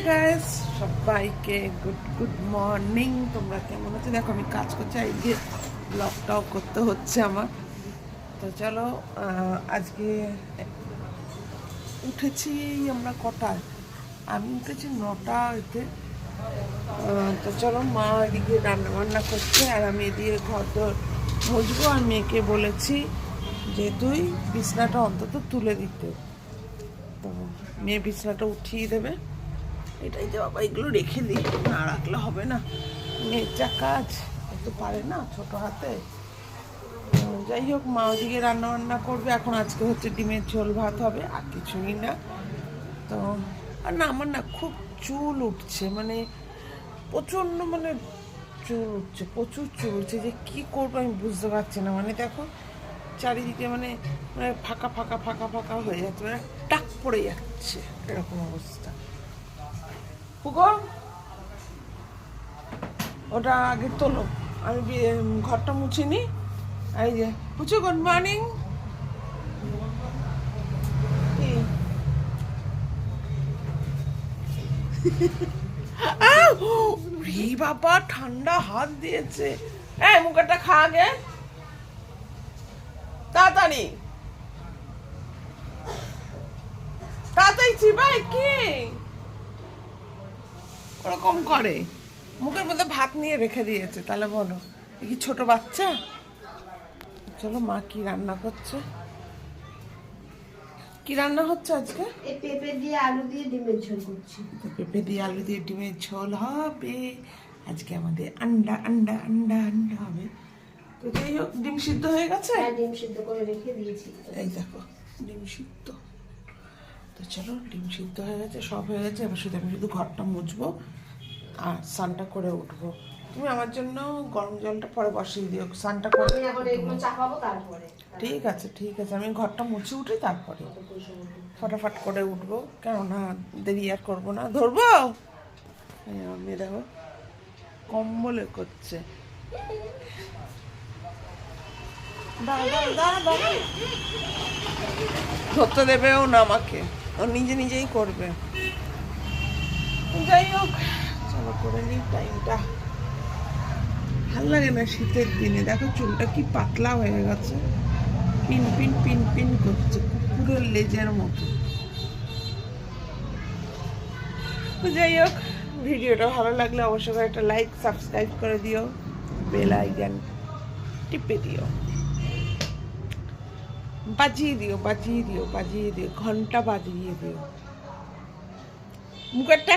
Guys, সবাইকে good morning. তোমরা কেমন আছো? দেখো আমি কাজ করছি, এই যে ব্লগটাও করতে হচ্ছে আমার। তো চলো, আজকে উঠেছি আমরা কটায়? আমি উঠেছি 9টা এতে। তো চলো, মা এদিকে রান্না বান্না করছে আর আমি এদিকে ঘর দর মুছবো। আর মেয়েকে বলেছি যে তুই বিছনাটা অন্তত তুলে দিতে। তো মেয়ে বিছনাটা উঠিয়ে দেবে। এটাই যে বাবা, এগুলো রেখে দিই, না রাখলে হবে না। মেয়ের যা কাজ, তো পারে না ছোট হাতে। যাই হোক, মা ওদিকে রান্না বান্না করবে। এখন আজকে হচ্ছে ডিমের ঝোল ভাত হবে, আর কিছুই না। তো আর না, আমার না খুব চুল উঠছে, মানে প্রচণ্ড, মানে চুল উঠছে, প্রচুর চুল উঠছে। যে কি করবো আমি বুঝতে পারছি না। মানে দেখো চারিদিকে মানে মানে ফাঁকা ফাঁকা ফাঁকা ফাঁকা হয়ে যাচ্ছে, মানে টাক পড়ে যাচ্ছে, এরকম অবস্থা। পুকো, ওটা আগে তোলো, আমি ঘরটা মুছে নিই। এই যে পুচু, গুড মর্নিং। বাবা ঠান্ডা হাত দিয়েছে। এই মুখটা খা আগে তাড়াতাড়ি, তাড়াতাড়ি চিবাই কি ওরকম করে? মুখের মধ্যে ভাত নিয়ে রেখে দিয়েছে, তাহলে বলো এ কি ছোট বাচ্চা? চলো, মা কি রান্না করছে, কি রান্না হচ্ছে আজকে? পেঁপে দিয়ে আলু দিয়ে ডিমের ঝোল করছি। পেঁপে দিয়ে আলু দিয়ে ডিমের ঝোল হবে আজকে। আমাদের আন্ডা আন্ডা আন্ডা আন্ডা হবে। তো যাই হোক, ডিম সিদ্ধ হয়ে গেছে। হ্যাঁ, ডিম সিদ্ধ করে রেখে দিয়েছি। এই দেখো ডিম সিদ্ধ। তো চলো, ডিম সিদ্ধ হয়ে গেছে, সব হয়ে গেছে। এবার শুধু আমি শুধু ঘরটা মুছবো আর স্নানটা করে উঠবো। তুমি আমার জন্য গরম জলটা পরে বসিয়ে দিও, স্নানটা করে। আমি এখন এগুলো চাপাবো তারপরে। ঠিক আছে ঠিক আছে, আমি ঘরটা মুছে উঠি, তারপরে ফটাফট করে উঠবো, কেননা দেরি আর করবো না। ধরবো আমি, দেখো কম্বলে করছে। ধরতে দেবেও না আমাকে, ও নিজে নিজেই করবে। যাই হোক, চলো করে নিই। টাইমটা ভাল লাগে না শীতের দিনে। দেখো চুলটা কি পাতলা হয়ে গেছে, পিন পিন পিন পিন করছে, কুকুরের লেজের মতো। তো যাই হোক, ভিডিওটা ভালো লাগলে অবশ্যই একটা লাইক সাবস্ক্রাইব করে দিও, বেল আইকন টিপে দিও, বাজিয়ে দিও বাজিয়ে দিও বাজিয়ে দিও, ঘন্টা বাজিয়ে দিও। মুখেরটা